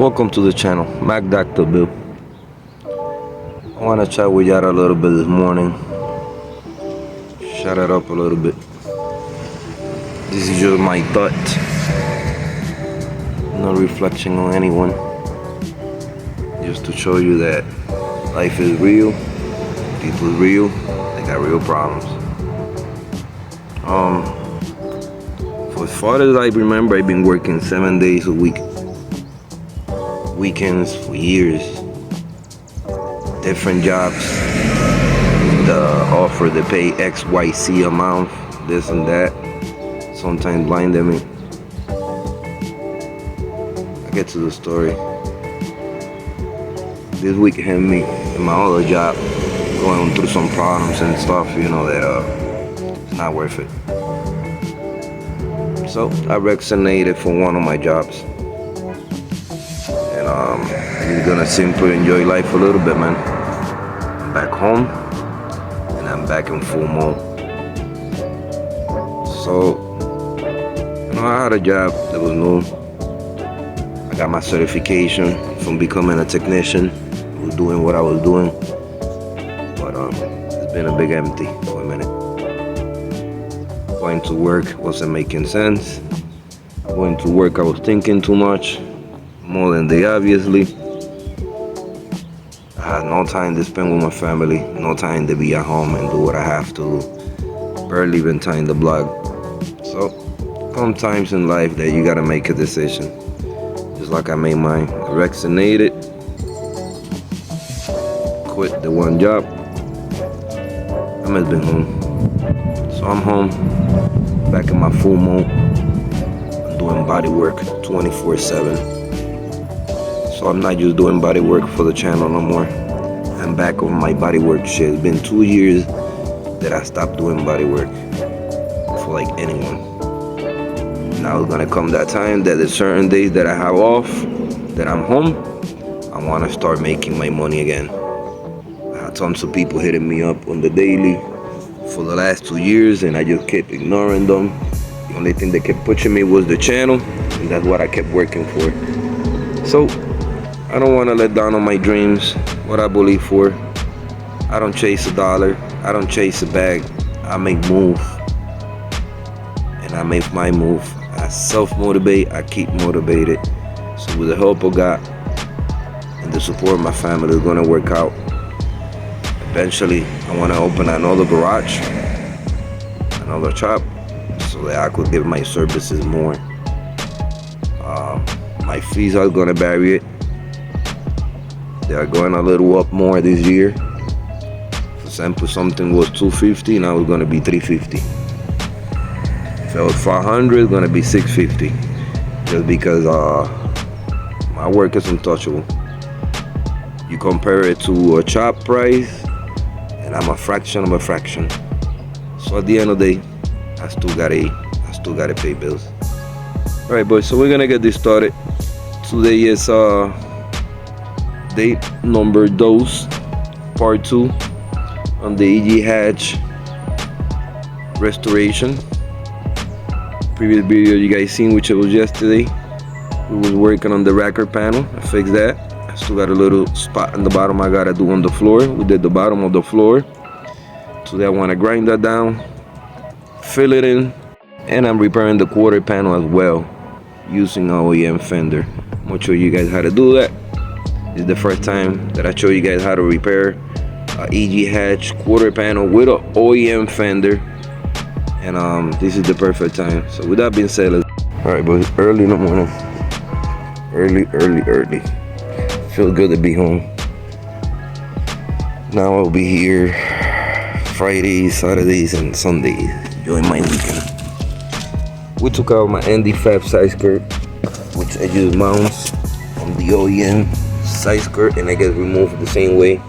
Welcome to the channel, Mac Dr. Bill. I want to chat with y'all a little bit this morning. Shut it up a little bit. This is just my thought. No reflection on anyone. Just to show you that life is real, people is real, they got real problems. For as far as I remember, I've been working 7 days a week. Weekends for years. Different jobs. The offer to pay XYZ amount, this and that. Sometimes blinding me. I get to the story. This week hit me in my other job, going through some problems and stuff, that it's not worth it. So I resignated from one of my jobs. And I'm just gonna simply enjoy life a little bit, man. I'm back home and I'm back in full mode. So, I had a job that was new. I got my certification from becoming a technician. I was doing what I was doing. But it's been a big empty for a minute. Going to work wasn't making sense. Going to work, I was thinking too much. More than they obviously. I had no time to spend with my family, no time to be at home and do what I have to do. Barely even time to blog. So, come times in life that you gotta make a decision. Just like I made mine. I vaccinated, quit the one job. I must been home. So I'm home, back in my full mode. I'm doing body work 24/7. So I'm not just doing body work for the channel no more. I'm back on my body work shit. It's been 2 years that I stopped doing body work for like anyone. Now it's gonna come that time that there's certain days that I have off, that I'm home, I wanna start making my money again. I had tons of people hitting me up on the daily for the last 2 years and I just kept ignoring them. The only thing that kept pushing me was the channel, and that's what I kept working for. So I don't want to let down on my dreams, what I believe for. I don't chase a dollar, I don't chase a bag, I make move. And I make my move. I self-motivate, I keep motivated. So with the help of God and the support of my family, it's gonna work out. Eventually, I want to open another garage, another shop, so that I could give my services more. My fees are gonna vary it. They are going a little up more this year. For example, something was $250, now it's gonna be $350. If it was $500, it's gonna be $650. Just because my work is untouchable. You compare it to a shop price, and I'm a fraction of a fraction. So at the end of the day, I still gotta pay bills. All right, boys. So we're gonna get this started. Today is date number 2, part 2 on the E.G. hatch restoration. Previous video you guys seen, which it was yesterday. We was working on the racker panel. I fixed that. I still got a little spot in the bottom I gotta do on the floor. We did the bottom of the floor. Today I wanna grind that down, fill it in, and I'm repairing the quarter panel as well using an OEM fender. I'm gonna show you guys how to do that. This is the first time that I show you guys how to repair a E.G. hatch quarter panel with an OEM fender, and this is the perfect time. So with that being said, all right, boys, early in the morning, early. Feels good to be home. Now I'll be here Fridays, Saturdays, and Sundays, enjoying my weekend. We took out my Andy Fab side skirt, which I just mounts on the OEM side skirt, and I get removed the same way.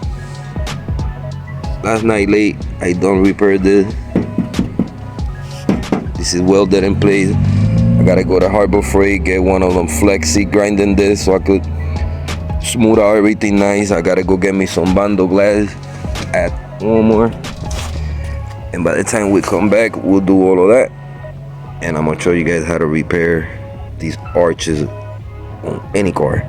Last night late, I done repaired this. This is welded in place. I gotta go to Harbor Freight, get one of them flexi grinding this so I could smooth out everything nice. I gotta go get me some bando glass at Walmart, and by the time we come back, we'll do all of that. And I'm gonna show you guys how to repair these arches on any car.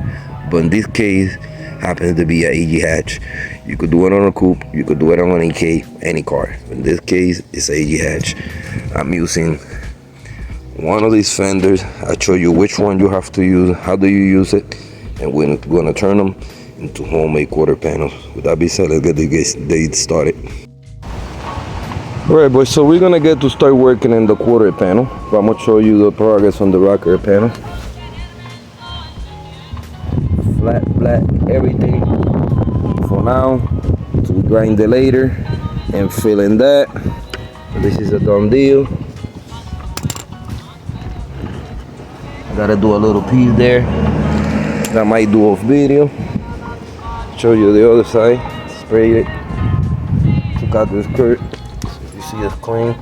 but in this case happens to be a AG hatch. You could do it on a coupe, you could do it on an EK, any car. In this case, it's a AG hatch. I'm using one of these fenders. I'll show you which one you have to use, how do you use it, and we're gonna turn them into homemade quarter panels. With that being said, let's get the day started. Alright boys, so we're gonna get to start working in the quarter panel. But I'm gonna show you the progress on the rocker panel. Flat black, everything. For now, to grind it later and fill in that. This is a done deal. I gotta do a little piece there that I might do off video. Show you the other side. Sprayed it. Took out this skirt. So you see it's clean.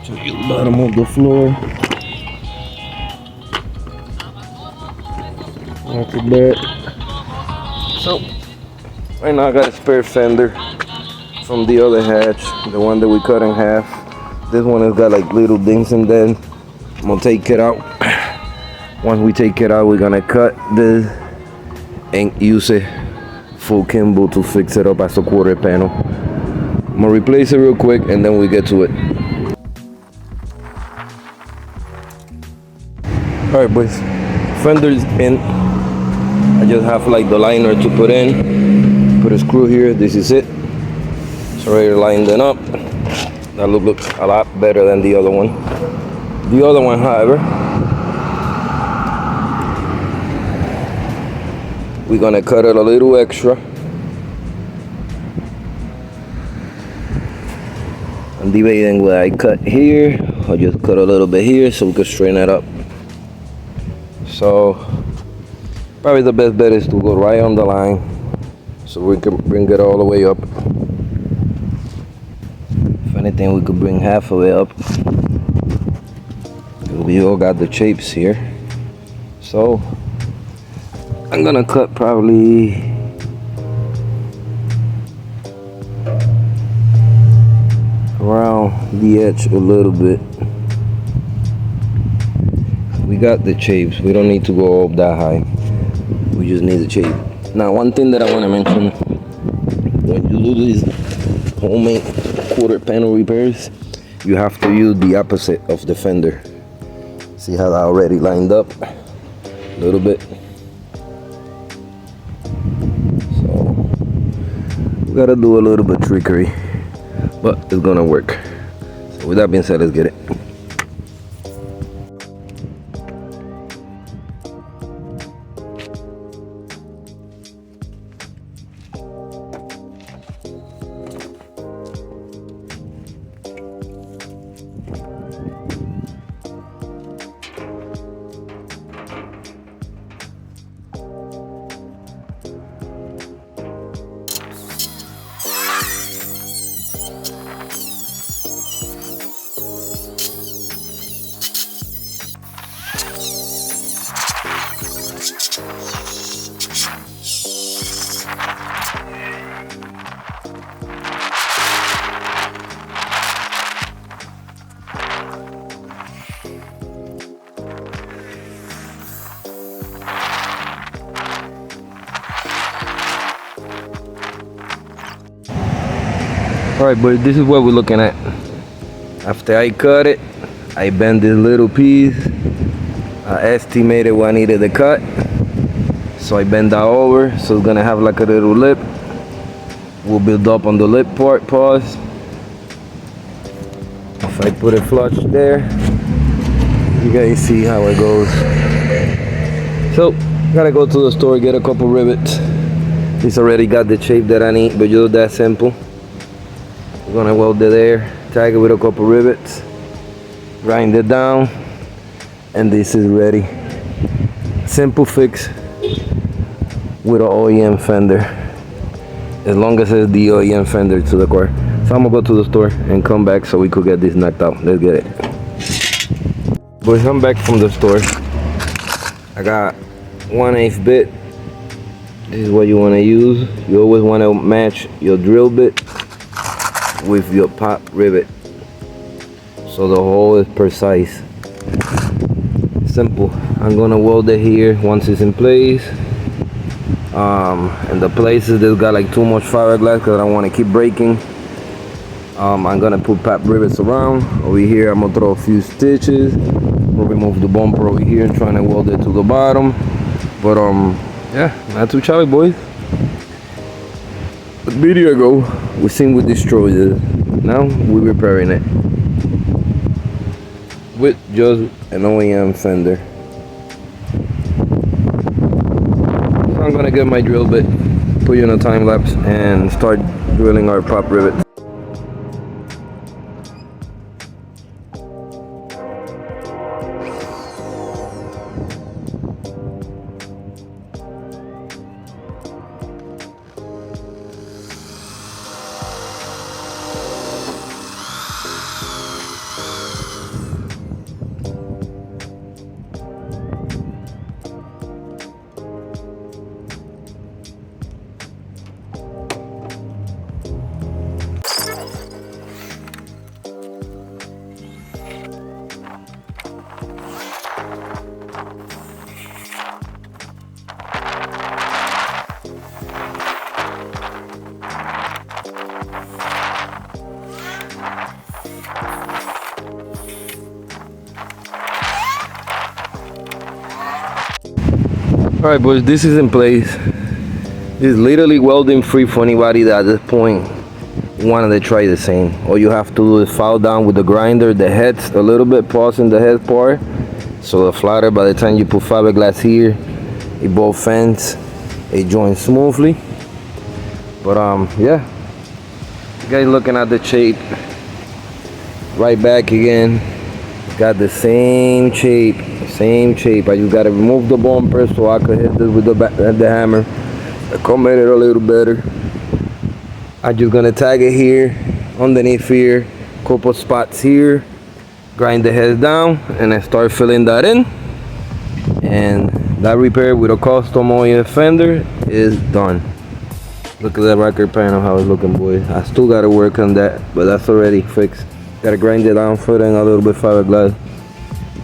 Show you the bottom of the floor. After that. So right now I got a spare fender from the other hatch, the one that we cut in half. This one has got like little dings in there. I'm gonna take it out. Once we take it out, we're gonna cut this and use it full Kimbo to fix it up as a quarter panel. I'm gonna replace it real quick and then we get to it. Alright boys, fender's in. I just have like the liner to put in. Put a screw here, this is it. It's already lined up. That looks a lot better than the other one. The other one, however, we're gonna cut it a little extra. I'm debating whether I cut here or just cut a little bit here so we can straighten it up. So probably the best bet is to go right on the line so we can bring it all the way up. If anything, we could bring half of it up. We all got the shapes here. So I'm gonna cut probably around the edge a little bit. We got the shapes. We don't need to go up that high. We just need the shape. Now, one thing that I want to mention, when you do these homemade quarter panel repairs, you have to use the opposite of the fender. See how that already lined up a little bit. So we gotta do a little bit trickery, but it's gonna work. So with that being said, let's get it. Alright, but this is what we're looking at. After I cut it, I bend this little piece. I estimated what I needed to cut. So I bend that over, so it's gonna have like a little lip. We'll build up on the lip part, pause. If I put it flush there, you guys see how it goes. So, gotta go to the store, get a couple rivets. This already got the shape that I need, but just that simple. We're gonna weld it there, tag it with a couple rivets, grind it down, and this is ready. Simple fix with an OEM fender, as long as it's the OEM fender to the car. So I'm gonna go to the store and come back so we could get this knocked out. Let's get it. Boys, I'm back from the store. I got 1/8 bit. This is what you want to use. You always want to match your drill bit with your pop rivet so the hole is precise. Simple. I'm gonna weld it here once it's in place. And the places that got like too much fiberglass because I don't want to keep breaking, I'm gonna put pap rivets around. Over here I'm gonna throw a few stitches. We'll remove the bumper over here and trying to weld it to the bottom. But yeah, not too shabby, boys. A video ago we seen we destroyed it. Now we're repairing it with just an OEM fender. So I'm gonna get my drill bit, put you in a time lapse, and start drilling our pop rivets. Alright, boys, this is in place. This is literally welding free for anybody that at this point wanted to try the same. All you have to do is file down with the grinder the heads a little bit, pausing the head part, so the flatter, by the time you put fiberglass here, it both fends, it joins smoothly. But yeah, you guys looking at the shape, right back again, got the same shape. I just gotta remove the bumper so I could hit this with the hammer. I come at it a little better. I'm just gonna tag it here, underneath here, couple spots here, grind the heads down, and then start filling that in. And that repair with a custom OEM fender is done. Look at that rocker panel, how it's looking, boys. I still gotta work on that, but that's already fixed. Gotta grind it down, fill in a little bit fiberglass.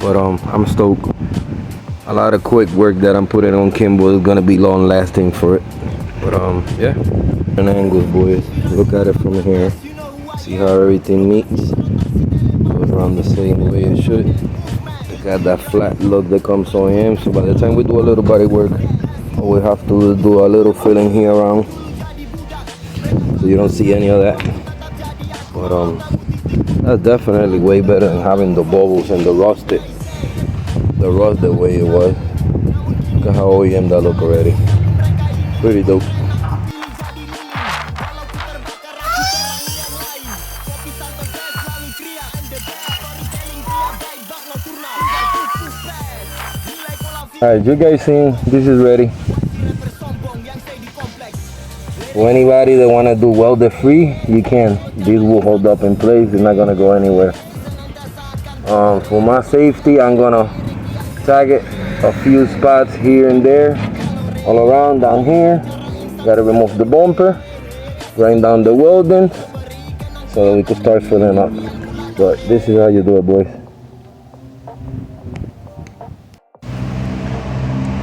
But I'm stoked. A lot of quick work that I'm putting on Kimbo is gonna be long lasting for it. But yeah, different angles, boys. Look at it from here. See how everything meets. Goes around the same way it should. It got that flat look that comes OEM. So by the time we do a little body work, all we have to do a little filling here around, so you don't see any of that. But that's definitely way better than having the bubbles and the rust the way it was. Look at how OEM that look already. Pretty dope. Alright, you guys seen this is ready. For anybody that wanna do welded free, you can. This will hold up in place, it's not gonna go anywhere. For my safety, I'm gonna tag it a few spots here and there, all around down here. Gotta remove the bumper, grind down the welding, so that we can start filling up. But this is how you do it, boys.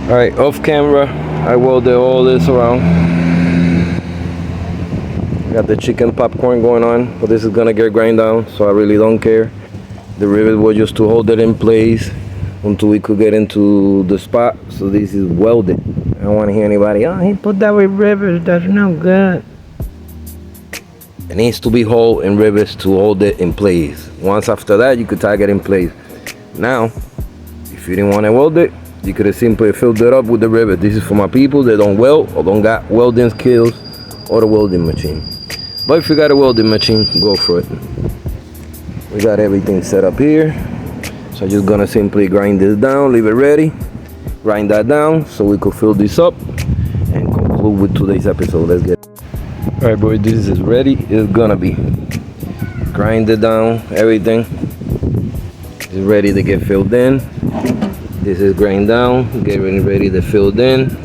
Alright, off camera, I welded all this around. Got the chicken popcorn going on, but this is gonna get grind down, so I really don't care. The rivet was just to hold it in place until we could get into the spot. So this is welded. I don't want to hear anybody, oh, he put that with rivets, that's no good. It needs to be held in rivets to hold it in place. Once after that, you could tag it in place. Now, if you didn't want to weld it, you could have simply filled it up with the rivet. This is for my people that don't weld or don't got welding skills or the welding machine. But if you got a welding machine, go for it. We got everything set up here. So I'm just gonna simply grind this down, leave it ready, grind that down so we could fill this up and conclude with today's episode. Let's get it. Alright, boys, this is ready. It's gonna be. Grind it down, everything is ready to get filled in. This is grind down, getting ready to fill in.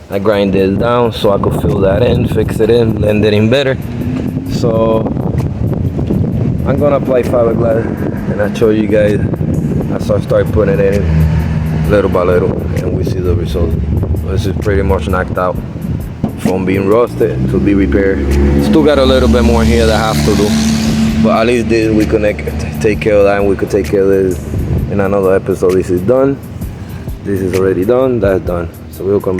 I grind this down so I could fill that in, fix it in, blend it in better. So I'm gonna apply fiberglass and I'll show you guys as I start putting it in. little by little, and we see the result. This is pretty much knocked out from being rusted to be repaired. Still got a little bit more here that I have to do, but at least this we can take care of that, and we could take care of this in another episode. This is done. This is already done. That's done. So we'll come.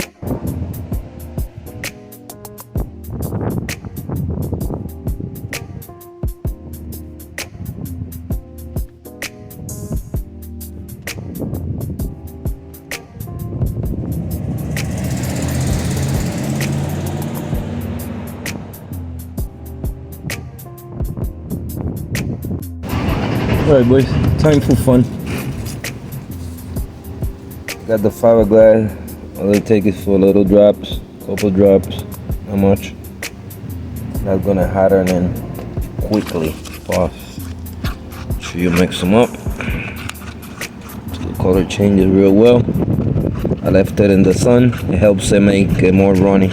Alright boys, time for fun. Got the fiberglass. All it takes is for little drops, couple drops, not much. That's gonna harden in quickly, fast. So you mix them up. So the color changes real well. I left it in the sun. It helps it make it more runny.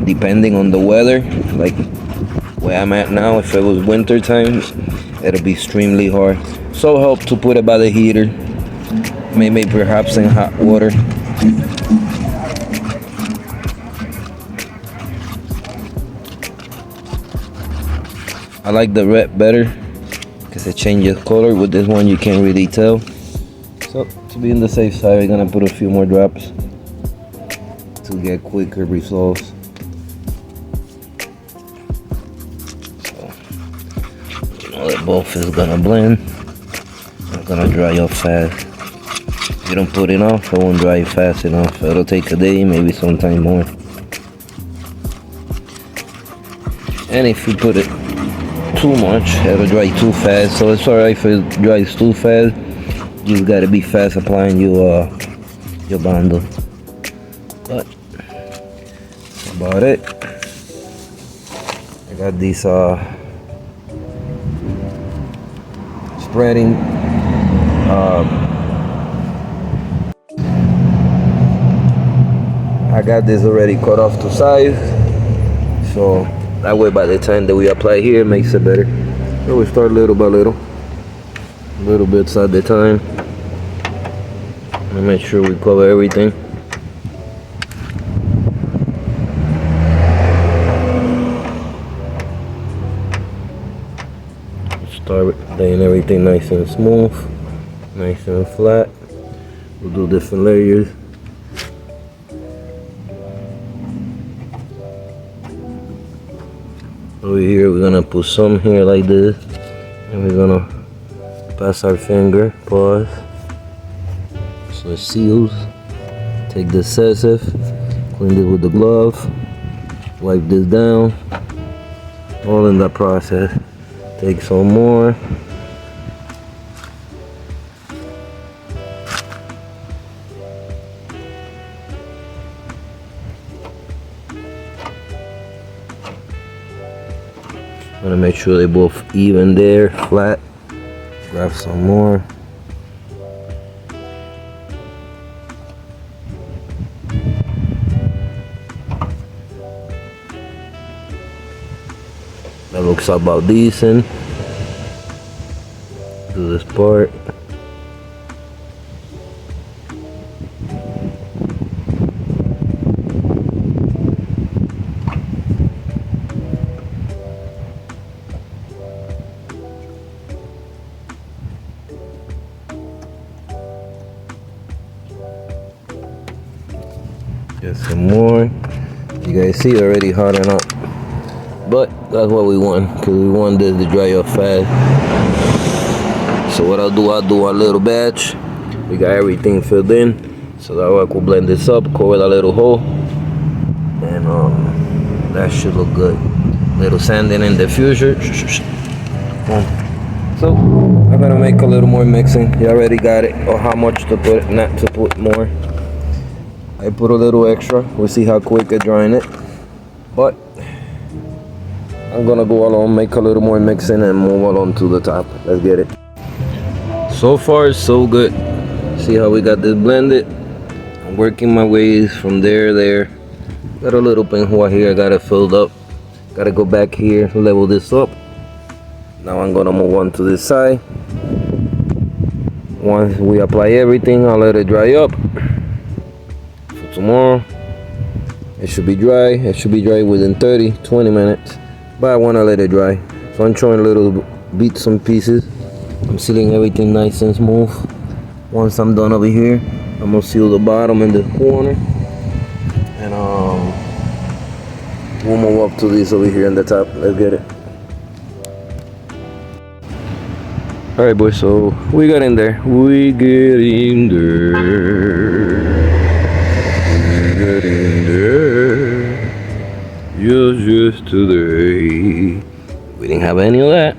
Depending on the weather, like where I'm at now, if it was winter time, it'll be extremely hard. So help to put it by the heater, maybe perhaps in hot water. I like the red better because it changes color. With this one you can't really tell. So to be on the safe side, we're gonna put a few more drops to get quicker results. That both is gonna blend. It's gonna dry up fast. If you don't put it off, it won't dry fast enough. It'll take a day, maybe sometime more. And if you put it too much, it'll dry too fast. So it's alright if it dries too fast. You gotta be fast applying your bundle. But that's about it. I got these spreading I got this already cut off to size, so that way by the time that we apply here it makes it better. So we start little by little bits at the time and make sure we cover everything. Start laying everything nice and smooth, nice and flat. We'll do different layers. Over here we're gonna put some here like this, and we're gonna pass our finger, pause, so it seals. Take the adhesive, clean it with the glove, wipe this down, all in that process. Take some more. Wanna make sure they both even there, flat. Grab some more. That looks about decent. Do this part. Get some more. You guys see already hardened up. But that's what we want, because we want this to dry up fast. So what I'll do a little batch. We got everything filled in. So that way I will blend this up, cover that little hole. And that should look good. Little sanding in the future. So I'm gonna make a little more mixing. You already got it, or how much to put, not to put more. I put a little extra. We'll see how quick I drying it. But I'm gonna go along, make a little more mixing, and move along to the top. Let's get it. So far, so good. See how we got this blended? I'm working my ways from there. Got a little pinhole here, I got it filled up. Gotta go back here, level this up. Now I'm gonna move on to this side. Once we apply everything, I'll let it dry up. For tomorrow, it should be dry. It should be dry within 30-20 minutes. But I want to let it dry. So I'm throwing little bits and pieces. I'm sealing everything nice and smooth. Once I'm done over here, I'm going to seal the bottom and the corner. And we'll move up to this over here in the top. Let's get it. Alright boys, so we got in there. We get in there. We get in there. Just today. We didn't have any of that.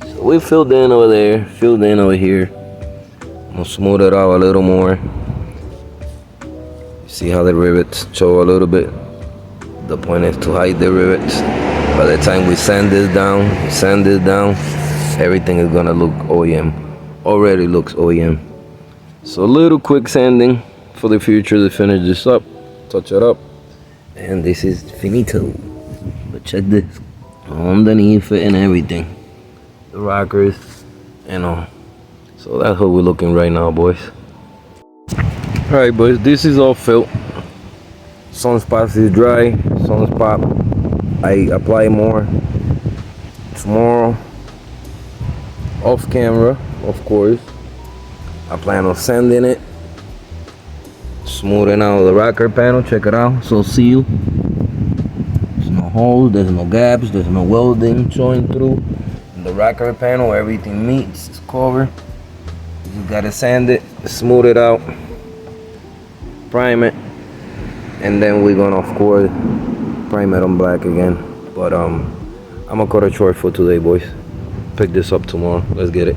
So we filled in over there, filled in over here. I'm gonna smooth it out a little more. See how the rivets show a little bit. The point is to hide the rivets. By the time we sand this down, everything is gonna look OEM. Already looks OEM. So a little quick sanding for the future to finish this up, touch it up, and this is finito. But check this, underneath it and everything, the rockers and all. So that's how we're looking right now, boys. All right, boys, this is all filled. Some spots is dry, some spot I apply more tomorrow. Off camera, of course. I plan on sanding it, smoothing out the rocker panel. Check it out, so sealed. There's no holes, there's no gaps, there's no welding showing through. And the rocker panel, everything meets, it's covered. You gotta sand it, smooth it out, prime it, and then we're gonna, of course, prime it on black again. But I'm gonna cut it short for today, boys. Pick this up tomorrow. Let's get it.